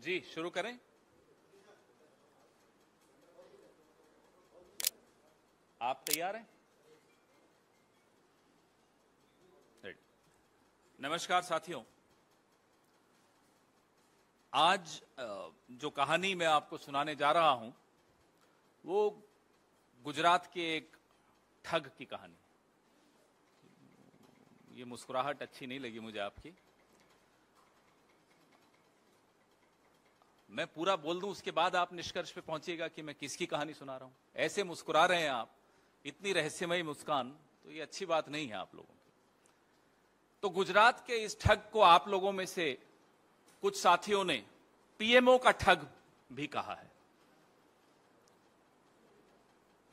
जी शुरू करें। आप तैयार हैं? नमस्कार साथियों, आज जो कहानी मैं आपको सुनाने जा रहा हूं वो गुजरात के एक ठग की कहानी। ये मुस्कुराहट अच्छी नहीं लगी मुझे आपकी। मैं पूरा बोल दूं उसके बाद आप निष्कर्ष पे पहुंचिएगा कि मैं किसकी कहानी सुना रहा हूं। ऐसे मुस्कुरा रहे हैं आप, इतनी रहस्यमयी मुस्कान, तो ये अच्छी बात नहीं है आप लोगों की। तो गुजरात के इस ठग को आप लोगों में से कुछ साथियों ने पीएमओ का ठग भी कहा है।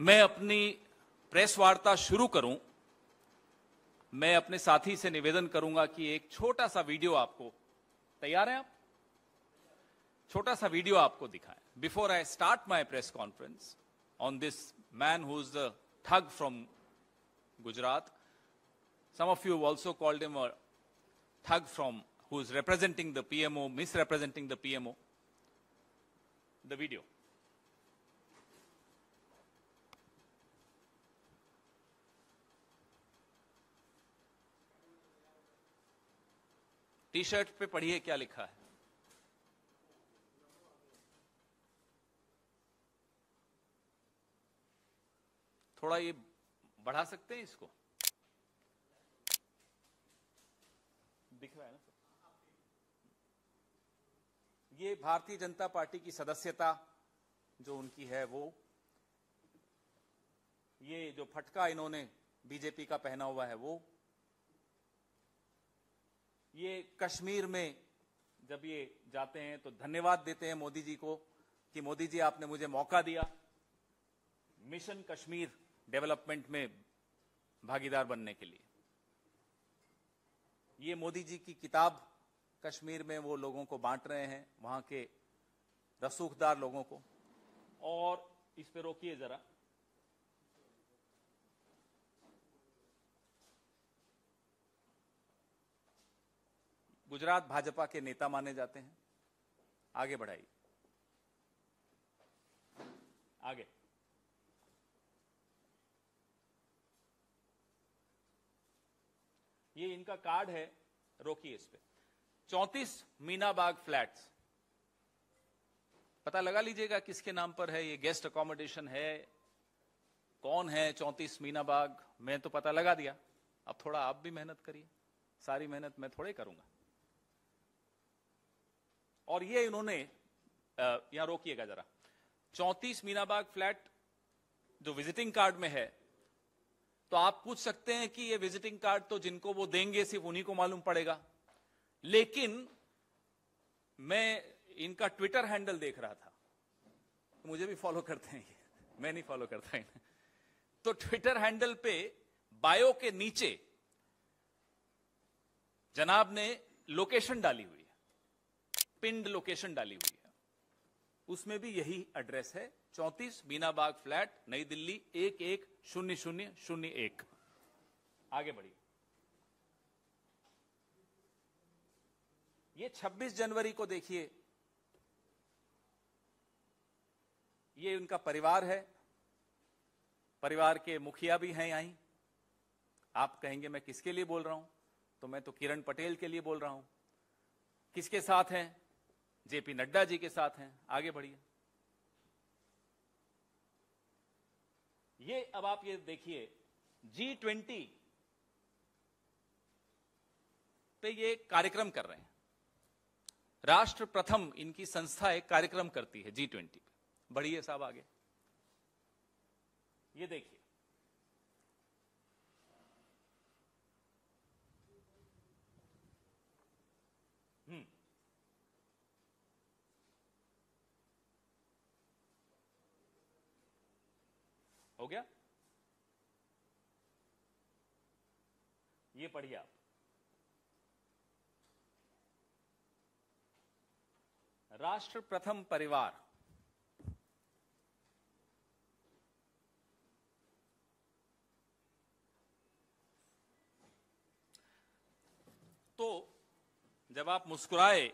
मैं अपनी प्रेस वार्ता शुरू करूं, मैं अपने साथी से निवेदन करूंगा कि एक छोटा सा वीडियो आपको, तैयार हैं आप? छोटा सा वीडियो आपको दिखाएं before I start my press conference on this man who is the thug from Gujarat. Some of you have also called him a thug from who is representing the PMO, misrepresenting the PMO. The video. T-shirt पे पढ़िए क्या लिखा है। थोड़ा ये बढ़ा सकते हैं इसको, दिख रहा है ना? ये भारतीय जनता पार्टी की सदस्यता जो उनकी है वो, ये जो फटका इन्होंने बीजेपी का पहना हुआ है वो, ये कश्मीर में जब ये जाते हैं तो धन्यवाद देते हैं मोदी जी को कि मोदी जी आपने मुझे मौका दिया मिशन कश्मीर डेवलपमेंट में भागीदार बनने के लिए। ये मोदी जी की किताब कश्मीर में वो लोगों को बांट रहे हैं, वहां के रसूखदार लोगों को। और इस पे रोकिए जरा। गुजरात भाजपा के नेता माने जाते हैं। आगे बढ़ाइए, आगे। ये इनका कार्ड है, रोकिए इस पे। 34 मीनाबाग फ्लैट्स, पता लगा लीजिएगा किसके नाम पर है। ये गेस्ट अकोमोडेशन है, कौन है 34 मीनाबाग, मैं तो पता लगा दिया। अब थोड़ा आप भी मेहनत करिए, सारी मेहनत मैं थोड़े करूंगा। और ये इन्होंने, यहां रोकिएगा जरा, 34 मीनाबाग फ्लैट जो विजिटिंग कार्ड में है, तो आप पूछ सकते हैं कि ये विजिटिंग कार्ड तो जिनको वो देंगे सिर्फ उन्हीं को मालूम पड़ेगा। लेकिन मैं इनका ट्विटर हैंडल देख रहा था, मुझे भी फॉलो करते हैं ये, मैं नहीं फॉलो करता इन्हें। तो ट्विटर हैंडल पे बायो के नीचे जनाब ने लोकेशन डाली हुई है, पिंड लोकेशन डाली हुई है, उसमें भी यही एड्रेस है, 34 मीनाबाग फ्लैट, नई दिल्ली 110001। आगे बढ़िए। ये 26 जनवरी को देखिए, ये उनका परिवार है, परिवार के मुखिया भी हैं यहीं। आप कहेंगे मैं किसके लिए बोल रहा हूं, तो मैं तो किरण पटेल के लिए बोल रहा हूं। किसके साथ हैं? जेपी नड्डा जी के साथ हैं। आगे बढ़िए। ये अब आप ये देखिए, G20 पे ये कार्यक्रम कर रहे हैं। राष्ट्र प्रथम इनकी संस्था एक कार्यक्रम करती है G20 पे। बढ़िए साहब आगे। ये देखिए, हो गया? ये पढ़िए आप, राष्ट्र प्रथम परिवार। तो जब आप मुस्कुराए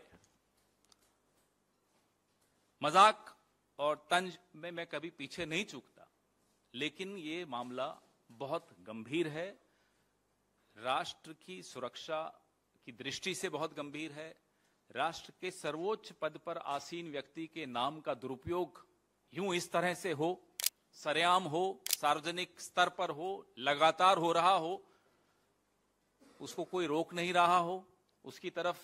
मजाक और तंज में मैं कभी पीछे नहीं चूकता, लेकिन ये मामला बहुत गंभीर है, राष्ट्र की सुरक्षा की दृष्टि से बहुत गंभीर है। राष्ट्र के सर्वोच्च पद पर आसीन व्यक्ति के नाम का दुरुपयोग यूं इस तरह से हो, सरेआम हो, सार्वजनिक स्तर पर हो, लगातार हो रहा हो, उसको कोई रोक नहीं रहा हो, उसकी तरफ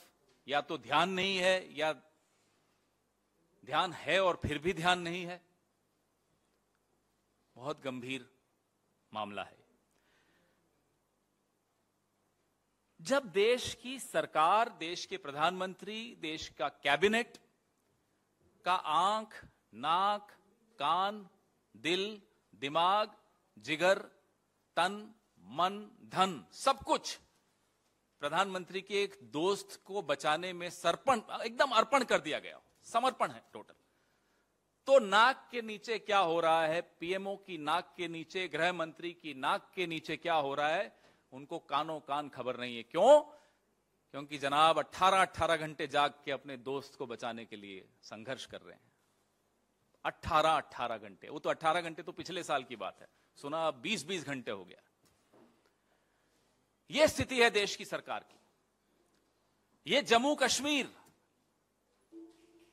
या तो ध्यान नहीं है या ध्यान है और फिर भी ध्यान नहीं है, बहुत गंभीर मामला है। जब देश की सरकार, देश के प्रधानमंत्री, देश का कैबिनेट का आंख, नाक, कान, दिल, दिमाग, जिगर, तन, मन, धन, सब कुछ प्रधानमंत्री के एक दोस्त को बचाने में एकदम अर्पण कर दिया गया, समर्पण है टोटल, तो नाक के नीचे क्या हो रहा है, पीएमओ की नाक के नीचे, गृह मंत्री की नाक के नीचे क्या हो रहा है, उनको कानों कान खबर नहीं है। क्यों? क्योंकि जनाब 18 घंटे जाग के अपने दोस्त को बचाने के लिए संघर्ष कर रहे हैं। 18 घंटे, वो तो 18 घंटे तो पिछले साल की बात है, सुना 20 घंटे हो गया। यह स्थिति है देश की सरकार की। यह जम्मू कश्मीर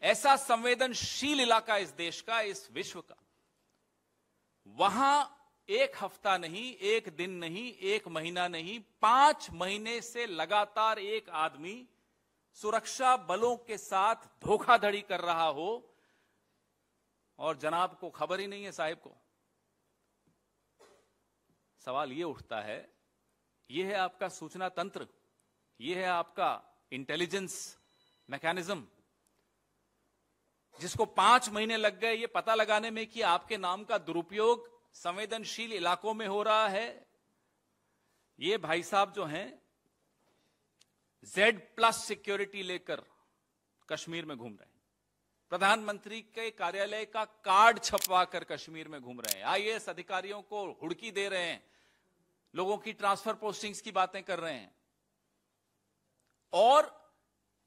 ऐसा संवेदनशील इलाका इस देश का, इस विश्व का, वहां एक हफ्ता नहीं, एक दिन नहीं, एक महीना नहीं, 5 महीने से लगातार एक आदमी सुरक्षा बलों के साथ धोखाधड़ी कर रहा हो और जनाब को खबर ही नहीं है, साहिब को। सवाल यह उठता है, यह है आपका सूचना तंत्र, यह है आपका इंटेलिजेंस मैकेनिज्म, जिसको 5 महीने लग गए ये पता लगाने में कि आपके नाम का दुरुपयोग संवेदनशील इलाकों में हो रहा है। ये भाई साहब जो हैं Z+ सिक्योरिटी लेकर कश्मीर में घूम रहे हैं, प्रधानमंत्री के कार्यालय का कार्ड छपवा कर कश्मीर में घूम रहे हैं, आईएएस अधिकारियों को हुड़की दे रहे हैं, लोगों की ट्रांसफर पोस्टिंग्स की बातें कर रहे हैं, और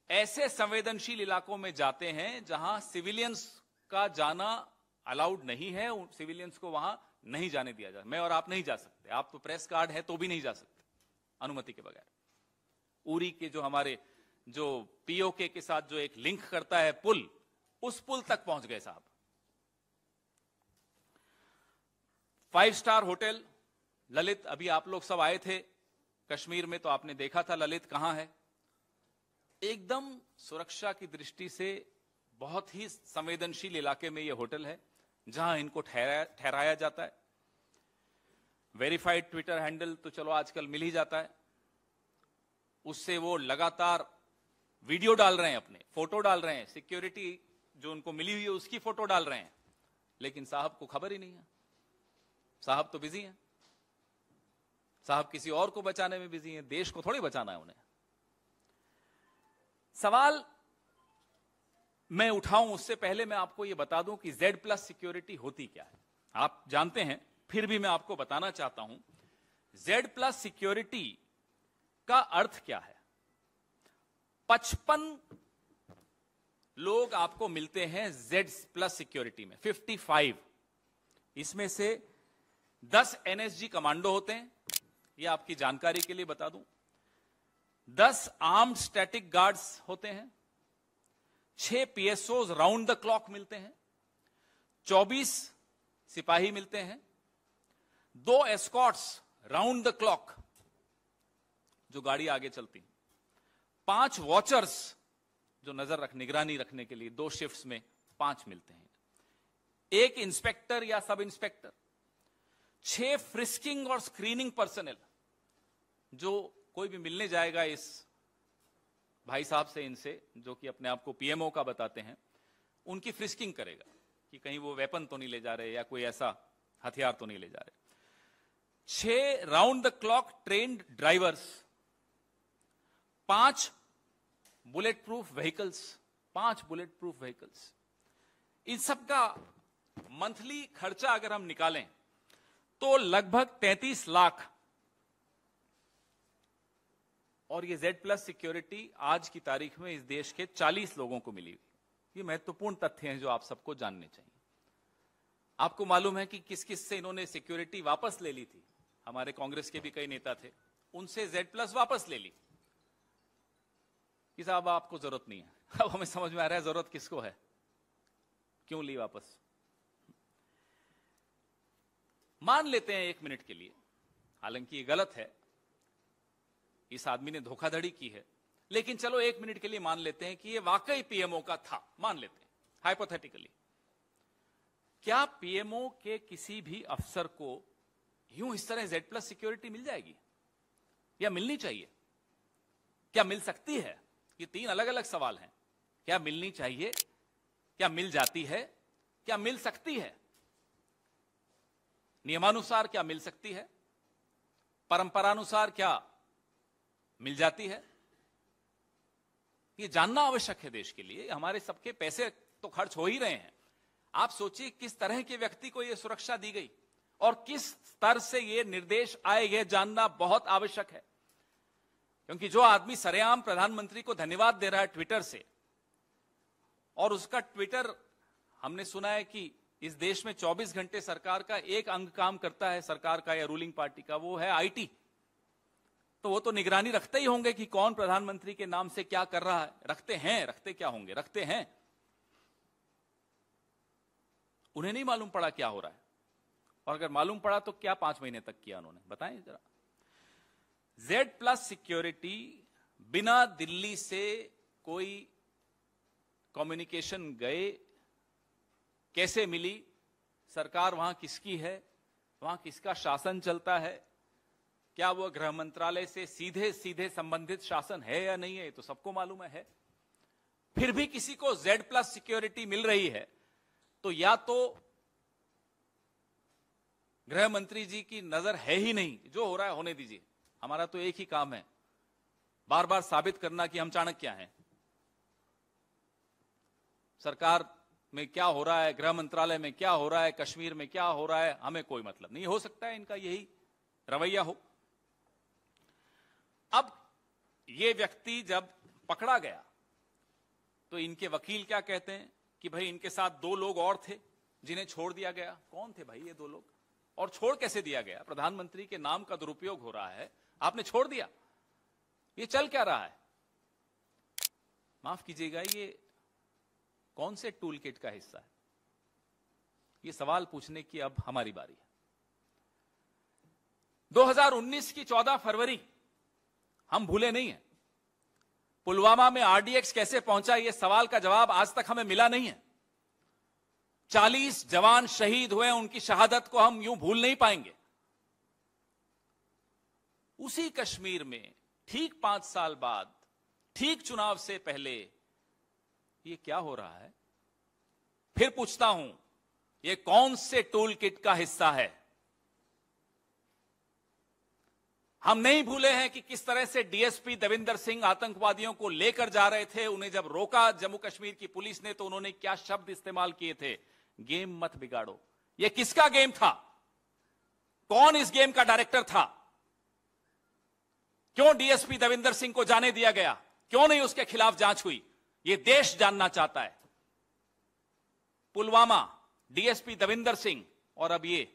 ऐसे संवेदनशील इलाकों में जाते हैं जहां सिविलियंस का जाना अलाउड नहीं है, सिविलियंस को वहां नहीं जाने दिया जाता। मैं और आप नहीं जा सकते, आप तो प्रेस कार्ड है तो भी नहीं जा सकते अनुमति के बगैर। उरी के जो हमारे जो पीओके के साथ जो एक लिंक करता है पुल, उस पुल तक पहुंच गए साहब। 5 स्टार होटल ललित, अभी आप लोग सब आए थे कश्मीर में तो आपने देखा था ललित कहां है। एकदम सुरक्षा की दृष्टि से बहुत ही संवेदनशील इलाके में यह होटल है जहां इनको ठहराया जाता है। वेरीफाइड ट्विटर हैंडल तो चलो आजकल मिल ही जाता है, उससे वो लगातार वीडियो डाल रहे हैं, अपने फोटो डाल रहे हैं, सिक्योरिटी जो उनको मिली हुई है उसकी फोटो डाल रहे हैं, लेकिन साहब को खबर ही नहीं है। साहब तो बिजी हैं, साहब किसी और को बचाने में बिजी हैं, देश को थोड़ी बचाना है उन्हें। सवाल मैं उठाऊं उससे पहले मैं आपको यह बता दूं कि Z+ सिक्योरिटी होती क्या है। आप जानते हैं, फिर भी मैं आपको बताना चाहता हूं Z+ सिक्योरिटी का अर्थ क्या है। 55 लोग आपको मिलते हैं Z+ सिक्योरिटी में, 55। इसमें से 10 NSG कमांडो होते हैं, यह आपकी जानकारी के लिए बता दूं। 10 आर्म्ड स्टैटिक गार्ड्स होते हैं, 6 PSOs राउंड द क्लॉक मिलते हैं, 24 सिपाही मिलते हैं, 2 एस्कॉर्ट्स राउंड द क्लॉक जो गाड़ी आगे चलती, 5 वॉचर्स जो निगरानी रखने के लिए 2 शिफ्ट्स में 5 मिलते हैं, 1 इंस्पेक्टर या सब इंस्पेक्टर, 6 फ्रिस्किंग और स्क्रीनिंग पर्सनल, जो कोई भी मिलने जाएगा इस भाई साहब से, इनसे जो कि अपने आप को पीएमओ का बताते हैं, उनकी फ्रिस्किंग करेगा कि कहीं वो वेपन तो नहीं ले जा रहे या कोई ऐसा हथियार तो नहीं ले जा रहे। 6 round the clock trained drivers, 5 bullet proof vehicles, 5 bullet proof vehicles. इन सब का मंथली खर्चा अगर हम निकालें तो लगभग 33 लाख। और ये Z+ सिक्योरिटी आज की तारीख में इस देश के 40 लोगों को मिली हुई। ये महत्वपूर्ण तथ्य हैं जो आप सबको जानने चाहिए। आपको मालूम है कि किस किस से इन्होंने सिक्योरिटी वापस ले ली थी। हमारे कांग्रेस के भी कई नेता थे, उनसे Z+ वापस ले ली कि साहब आपको जरूरत नहीं है। अब हमें समझ में आ रहा है जरूरत किसको है, क्यों ली वापस। मान लेते हैं 1 मिनट के लिए, हालांकि ये गलत है, इस आदमी ने धोखाधड़ी की है, लेकिन चलो 1 मिनट के लिए मान लेते हैं कि ये वाकई पीएमओ का था। मान लेते हैं हाइपोथेटिकली, क्या पीएमओ के किसी भी अफसर को यूं इस तरह Z+ सिक्योरिटी मिल जाएगी या मिलनी चाहिए? क्या मिल सकती है? ये 3 अलग अलग सवाल हैं। क्या मिलनी चाहिए, क्या मिल जाती है, क्या मिल सकती है? नियमानुसार क्या मिल सकती है, परंपरानुसार क्या मिल जाती है? ये जानना आवश्यक है देश के लिए। हमारे सबके पैसे तो खर्च हो ही रहे हैं। आप सोचिए किस तरह के व्यक्ति को यह सुरक्षा दी गई और किस स्तर से यह निर्देश आए, यह जानना बहुत आवश्यक है। क्योंकि जो आदमी सरेआम प्रधानमंत्री को धन्यवाद दे रहा है ट्विटर से, और उसका ट्विटर हमने सुना है कि इस देश में 24 घंटे सरकार का एक अंग काम करता है, सरकार का या रूलिंग पार्टी का, वो है आईटी। तो वो तो निगरानी रखते ही होंगे कि कौन प्रधानमंत्री के नाम से क्या कर रहा है। रखते हैं, रखते क्या होंगे, रखते हैं। उन्हें नहीं मालूम पड़ा क्या हो रहा है, और अगर मालूम पड़ा तो क्या 5 महीने तक किया उन्होंने, बताएं जरा। Z+ सिक्योरिटी बिना दिल्ली से कोई कम्युनिकेशन गए कैसे मिली? सरकार वहां किसकी है, वहां किसका शासन चलता है? क्या वो गृह मंत्रालय से सीधे सीधे संबंधित शासन है या नहीं है? ये तो सबको मालूम है। फिर भी किसी को Z+ सिक्योरिटी मिल रही है तो या तो गृह मंत्री जी की नजर है ही नहीं, जो हो रहा है होने दीजिए, हमारा तो एक ही काम है बार बार साबित करना कि हम चाणक्य हैं। सरकार में क्या हो रहा है, गृह मंत्रालय में क्या हो रहा है, कश्मीर में क्या हो रहा है, हमें कोई मतलब नहीं। हो सकता है इनका यही रवैया हो। अब ये व्यक्ति जब पकड़ा गया तो इनके वकील क्या कहते हैं कि भाई इनके साथ 2 लोग और थे जिन्हें छोड़ दिया गया। कौन थे भाई ये 2 लोग, और छोड़ कैसे दिया गया? प्रधानमंत्री के नाम का दुरुपयोग हो रहा है, आपने छोड़ दिया। ये चल क्या रहा है? माफ कीजिएगा, ये कौन से टूल किट का हिस्सा है? ये सवाल पूछने की अब हमारी बारी है। 2019 की 14 फरवरी हम भूले नहीं है। पुलवामा में RDX कैसे पहुंचा, यह सवाल का जवाब आज तक हमें मिला नहीं है। 40 जवान शहीद हुए, उनकी शहादत को हम यूं भूल नहीं पाएंगे। उसी कश्मीर में ठीक 5 साल बाद, ठीक चुनाव से पहले, ये क्या हो रहा है? फिर पूछता हूं, ये कौन से टूल किट का हिस्सा है? हम नहीं भूले हैं कि किस तरह से DSP देविंदर सिंह आतंकवादियों को लेकर जा रहे थे। उन्हें जब रोका जम्मू कश्मीर की पुलिस ने तो उन्होंने क्या शब्द इस्तेमाल किए थे? गेम मत बिगाड़ो। यह किसका गेम था? कौन इस गेम का डायरेक्टर था? क्यों DSP देविंदर सिंह को जाने दिया गया? क्यों नहीं उसके खिलाफ जांच हुई? यह देश जानना चाहता है। पुलवामा, DSP देविंदर सिंह, और अब ये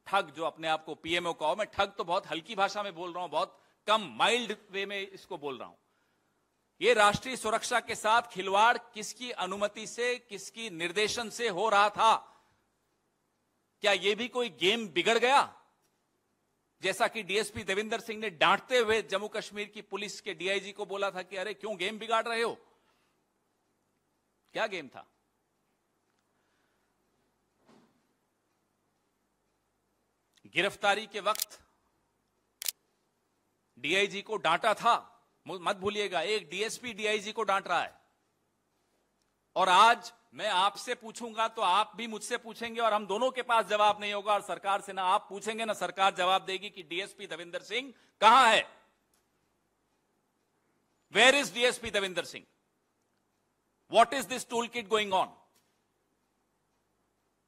ठग जो अपने आप को पीएमओ कहो। मैं ठग तो बहुत हल्की भाषा में बोल रहा हूं, बहुत कम माइल्ड वे में इसको बोल रहा हूं। यह राष्ट्रीय सुरक्षा के साथ खिलवाड़ किसकी अनुमति से, किसकी निर्देशन से हो रहा था? क्या यह भी कोई गेम बिगड़ गया? जैसा कि DSP देविंदर सिंह ने डांटते हुए जम्मू कश्मीर की पुलिस के DIG को बोला था कि अरे क्यों गेम बिगाड़ रहे हो? क्या गेम था? गिरफ्तारी के वक्त DIG को डांटा था, मत भूलिएगा। एक DSP DIG को डांट रहा है। और आज मैं आपसे पूछूंगा तो आप भी मुझसे पूछेंगे और हम दोनों के पास जवाब नहीं होगा। और सरकार से ना आप पूछेंगे ना सरकार जवाब देगी कि DSP देविंदर सिंह कहां है? Where is DSP Devinder Singh? What is this tool kit going on?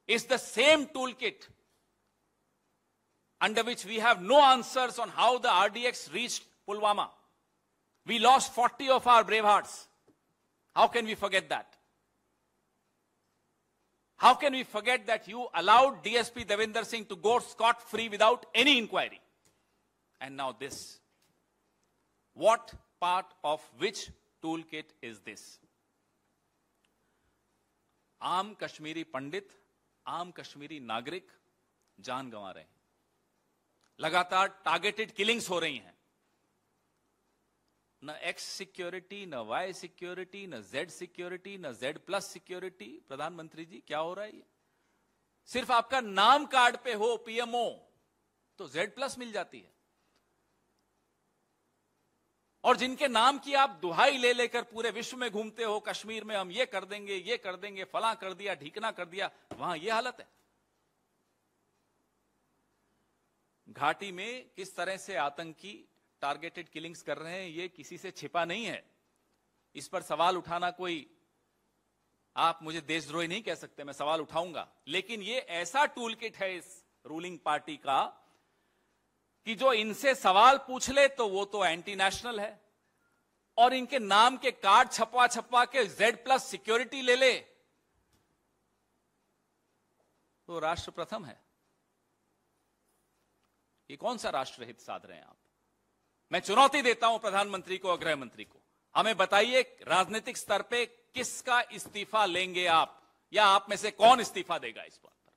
Is the same tool kit under which we have no answers on how the RDX reached Pulwama. We lost 40 of our brave hearts. How can we forget that? How can we forget that you allowed DSP Devinder Singh to go scot-free without any inquiry? And now this. What part of which toolkit is this? आम कश्मीरी पंडित, आम कश्मीरी नागरिक जान गंवा रहे हैं। लगातार targeted killings हो रही हैं। न एक्स सिक्योरिटी, न वाई सिक्योरिटी, न जेड सिक्योरिटी, न जेड प्लस सिक्योरिटी। प्रधानमंत्री जी, क्या हो रहा है ये? सिर्फ आपका नाम कार्ड पे हो पीएमओ तो जेड प्लस मिल जाती है, और जिनके नाम की आप दुहाई ले लेकर पूरे विश्व में घूमते हो, कश्मीर में हम ये कर देंगे, फलां कर दिया, ढीकना कर दिया, वहां ये हालत है। घाटी में किस तरह से आतंकी टारगेटेड किलिंग्स कर रहे हैं, ये किसी से छिपा नहीं है। इस पर सवाल उठाना कोई, आप मुझे देशद्रोही नहीं कह सकते, मैं सवाल उठाऊंगा, लेकिन ये ऐसा टूल किट है इस रूलिंग पार्टी का कि जो इनसे सवाल पूछ ले तो वो तो एंटी नेशनल है, और इनके नाम के कार्ड छपवा छपवा के जेड प्लस सिक्योरिटी ले ले तो राष्ट्र प्रथम है। ये कौन सा राष्ट्रहित साध रहे हैं आप? मैं चुनौती देता हूं प्रधानमंत्री को और गृह मंत्री को, हमें बताइए राजनीतिक स्तर पे किसका इस्तीफा लेंगे आप, या आप में से कौन इस्तीफा देगा इस बात पर?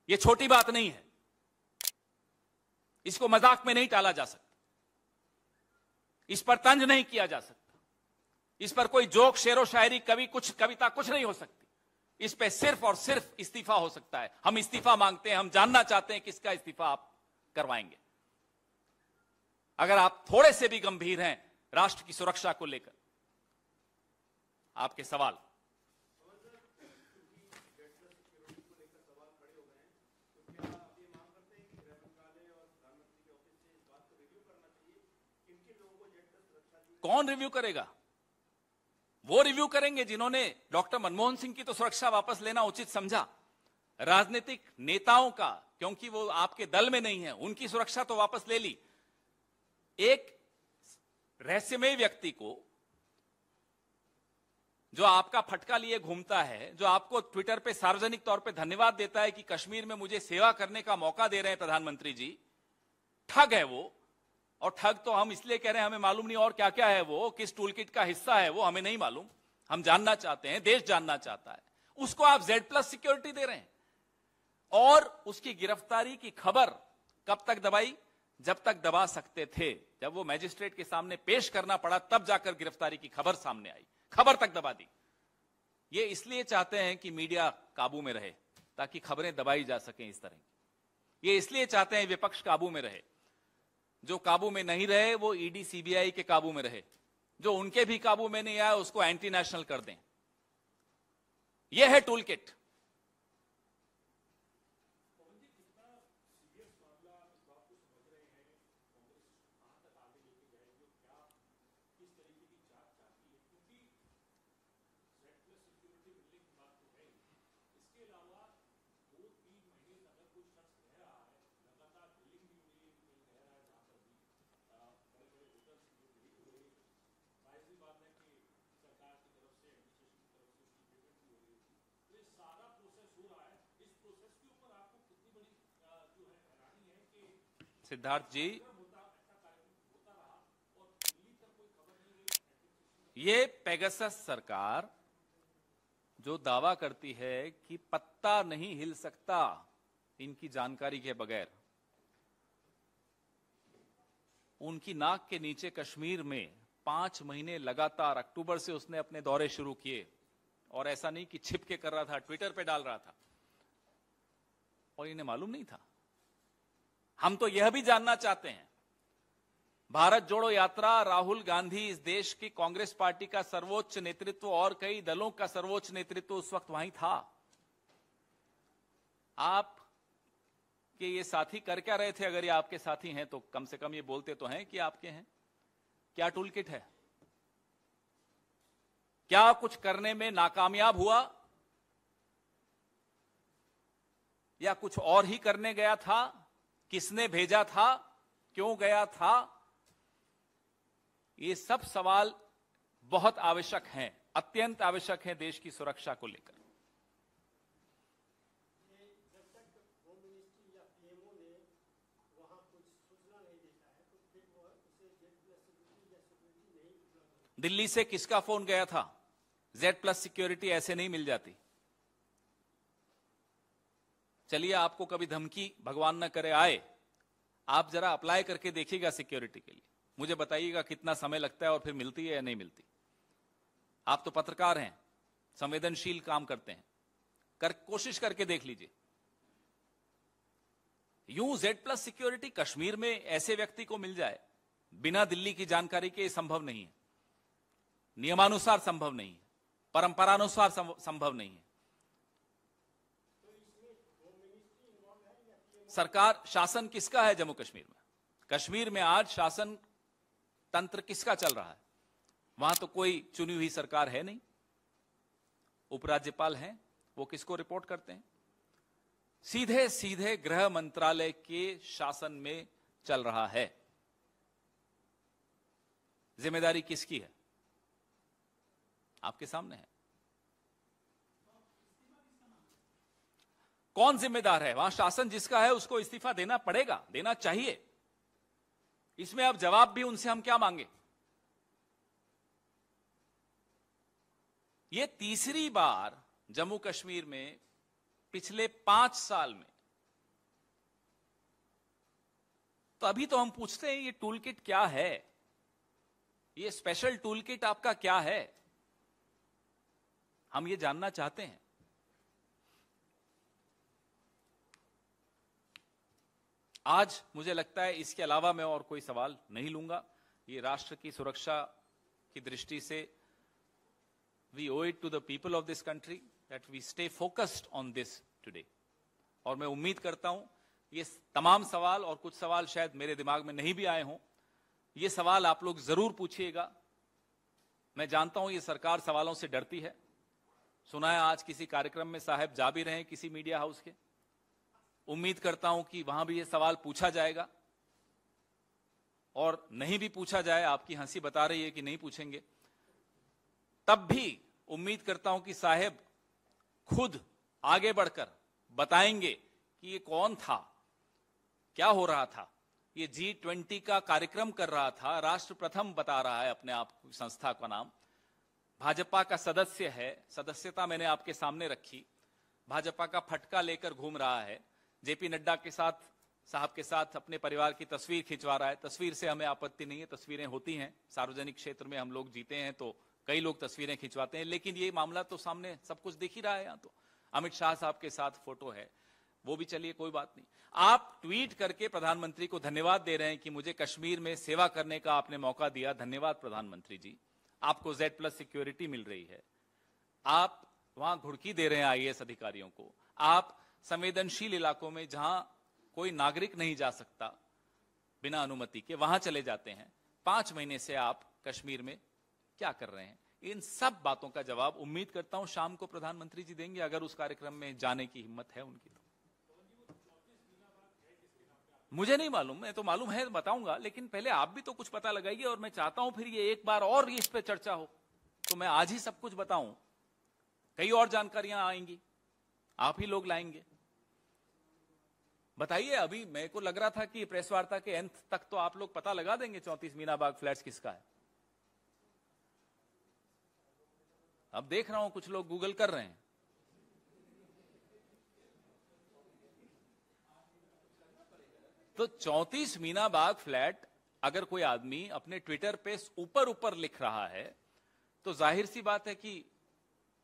यह छोटी बात नहीं है, इसको मजाक में नहीं टाला जा सकता, इस पर तंज नहीं किया जा सकता, इस पर कोई जोक, शेरो शायरी, कविता कुछ नहीं हो सकती। इस पे सिर्फ और सिर्फ इस्तीफा हो सकता है। हम इस्तीफा मांगते हैं, हम जानना चाहते हैं किसका इस्तीफा आप करवाएंगे। अगर आप थोड़े से भी गंभीर हैं राष्ट्र की सुरक्षा को लेकर, आपके सवाल। कौन रिव्यू करेगा? वो रिव्यू करेंगे जिन्होंने डॉक्टर मनमोहन सिंह की तो सुरक्षा वापस लेना उचित समझा। राजनीतिक नेताओं का, क्योंकि वो आपके दल में नहीं है, उनकी सुरक्षा तो वापस ले ली। एक रहस्यमय व्यक्ति को जो आपका फटका लिए घूमता है, जो आपको ट्विटर पे सार्वजनिक तौर पे धन्यवाद देता है कि कश्मीर में मुझे सेवा करने का मौका दे रहे हैं प्रधानमंत्री जी, ठग है वो। और ठग तो हम इसलिए कह रहे हैं, हमें मालूम नहीं और क्या क्या है वो, किस टूलकिट का हिस्सा है वो, हमें नहीं मालूम। हम जानना चाहते हैं, देश जानना चाहता है। उसको आप जेड प्लस सिक्योरिटी दे रहे हैं, और उसकी गिरफ्तारी की खबर कब तक दबाई? जब तक दबा सकते थे। जब वो मैजिस्ट्रेट के सामने पेश करना पड़ा तब जाकर गिरफ्तारी की खबर सामने आई, खबर तक दबा दी। ये इसलिए चाहते हैं कि मीडिया काबू में रहे, ताकि खबरें दबाई जा सकें इस तरह की। ये इसलिए चाहते हैं विपक्ष काबू में रहे। जो काबू में नहीं रहे वो ईडी सीबीआई के काबू में रहे, जो उनके भी काबू में नहीं आया उसको एंटी नेशनल कर दें। यह है टूल किट। सिद्धार्थ जी, ये पेगासस सरकार जो दावा करती है कि पत्ता नहीं हिल सकता इनकी जानकारी के बगैर, उनकी नाक के नीचे कश्मीर में 5 महीने लगातार, अक्टूबर से उसने अपने दौरे शुरू किए, और ऐसा नहीं कि छिप के कर रहा था, ट्विटर पे डाल रहा था, और इन्हें मालूम नहीं था। हम तो यह भी जानना चाहते हैं, भारत जोड़ो यात्रा, राहुल गांधी, इस देश की कांग्रेस पार्टी का सर्वोच्च नेतृत्व और कई दलों का सर्वोच्च नेतृत्व उस वक्त वहीं था। आप के ये साथी कर क्या रहे थे? अगर ये आपके साथी हैं तो कम से कम ये बोलते तो हैं कि आपके हैं। क्या टूल किट है? क्या कुछ करने में नाकामयाब हुआ, या कुछ और ही करने गया था? किसने भेजा था? क्यों गया था? ये सब सवाल बहुत आवश्यक हैं, अत्यंत आवश्यक हैं देश की सुरक्षा को लेकर। दिल्ली से किसका फोन गया था? Z+ सिक्योरिटी ऐसे नहीं मिल जाती। चलिए, आपको कभी धमकी भगवान न करे आए, आप जरा अप्लाई करके देखिएगा सिक्योरिटी के लिए, मुझे बताइएगा कितना समय लगता है और फिर मिलती है या नहीं मिलती। आप तो पत्रकार हैं, संवेदनशील काम करते हैं, कोशिश करके देख लीजिए। यूं Z+ सिक्योरिटी कश्मीर में ऐसे व्यक्ति को मिल जाए बिना दिल्ली की जानकारी के, संभव नहीं है, नियमानुसार संभव नहीं है, परंपरानुसार संभव नहीं है। सरकार, शासन किसका है जम्मू कश्मीर में? कश्मीर में आज शासन तंत्र किसका चल रहा है? वहां तो कोई चुनी हुई सरकार है नहीं, उपराज्यपाल हैं, वो किसको रिपोर्ट करते हैं? सीधे सीधे गृह मंत्रालय के शासन में चल रहा है। जिम्मेदारी किसकी है? आपके सामने है। कौन जिम्मेदार है? वहां शासन जिसका है उसको इस्तीफा देना पड़ेगा, देना चाहिए। इसमें अब जवाब भी उनसे हम क्या मांगे? ये तीसरी बार जम्मू कश्मीर में पिछले 5 साल में, तो अभी तो हम पूछते हैं ये टूल किट क्या है, ये स्पेशल टूल किट आपका क्या है, हम ये जानना चाहते हैं। आज मुझे लगता है इसके अलावा मैं और कोई सवाल नहीं लूंगा। ये राष्ट्र की सुरक्षा की दृष्टि से we ओwe it to the people of this country that we stay focused on this today। और मैं उम्मीद करता हूं ये तमाम सवाल, और कुछ सवाल शायद मेरे दिमाग में नहीं भी आए हों, ये सवाल आप लोग जरूर पूछिएगा। मैं जानता हूं ये सरकार सवालों से डरती है। सुना है आज किसी कार्यक्रम में साहब जा भी रहे हैं किसी मीडिया हाउस के। उम्मीद करता हूं कि वहां भी ये सवाल पूछा जाएगा, और नहीं भी पूछा जाए, आपकी हंसी बता रही है कि नहीं पूछेंगे, तब भी उम्मीद करता हूं कि साहब खुद आगे बढ़कर बताएंगे कि ये कौन था, क्या हो रहा था। ये G20 का कार्यक्रम कर रहा था, राष्ट्र प्रथम बता रहा है अपने आप, संस्था का नाम, भाजपा का सदस्य है, सदस्यता मैंने आपके सामने रखी, भाजपा का फटका लेकर घूम रहा है, जेपी नड्डा के साथ, साहब के साथ अपने परिवार की तस्वीर खिंचवा रहा है। तस्वीर से हमें आपत्ति नहीं है, तस्वीरें होती हैं, सार्वजनिक क्षेत्र में हम लोग जीते हैं तो कई लोग तस्वीरें खिंचवाते हैं, लेकिन ये मामला तो सामने सब कुछ दिख ही रहा है। यहां तो अमित शाह साहब के साथ फोटो है, वो भी चलिए कोई बात नहीं। आप ट्वीट करके प्रधानमंत्री को धन्यवाद दे रहे हैं कि मुझे कश्मीर में सेवा करने का आपने मौका दिया, धन्यवाद प्रधानमंत्री जी। आपको Z+ सिक्योरिटी मिल रही है, आप वहां घुड़की दे रहे हैं IAS अधिकारियों को, आप संवेदनशील इलाकों में जहां कोई नागरिक नहीं जा सकता बिना अनुमति के, वहां चले जाते हैं। 5 महीने से आप कश्मीर में क्या कर रहे हैं? इन सब बातों का जवाब उम्मीद करता हूं शाम को प्रधानमंत्री जी देंगे, अगर उस कार्यक्रम में जाने की हिम्मत है उनकी। तो मुझे नहीं मालूम, मैं तो मालूम है बताऊंगा, लेकिन पहले आप भी तो कुछ पता लगाइए। और मैं चाहता हूं फिर ये एक बार और इस पे चर्चा हो, तो मैं आज ही सब कुछ बताऊं, कई और जानकारियां आएंगी, आप ही लोग लाएंगे। बताइए, अभी मेरे को लग रहा था कि प्रेस वार्ता के अंत तक तो आप लोग पता लगा देंगे 34 मीनाबाग फ्लैट्स किसका है। अब देख रहा हूं कुछ लोग गूगल कर रहे हैं। तो 34 मीनाबाग फ्लैट अगर कोई आदमी अपने ट्विटर पे ऊपर ऊपर लिख रहा है, तो जाहिर सी बात है कि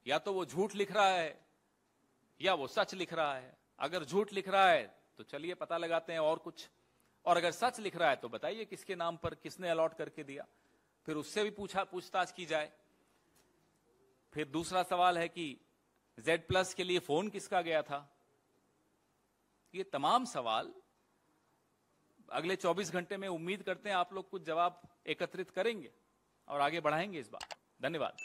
या तो वो झूठ लिख रहा है या वो सच लिख रहा है। अगर झूठ लिख रहा है तो चलिए पता लगाते हैं और कुछ, और अगर सच लिख रहा है तो बताइए किसके नाम पर, किसने अलॉट करके दिया, फिर उससे भी पूछताछ की जाए। फिर दूसरा सवाल है कि Z+ के लिए फोन किसका गया था। ये तमाम सवाल अगले 24 घंटे में उम्मीद करते हैं आप लोग कुछ जवाब एकत्रित करेंगे और आगे बढ़ाएंगे इस बात। धन्यवाद।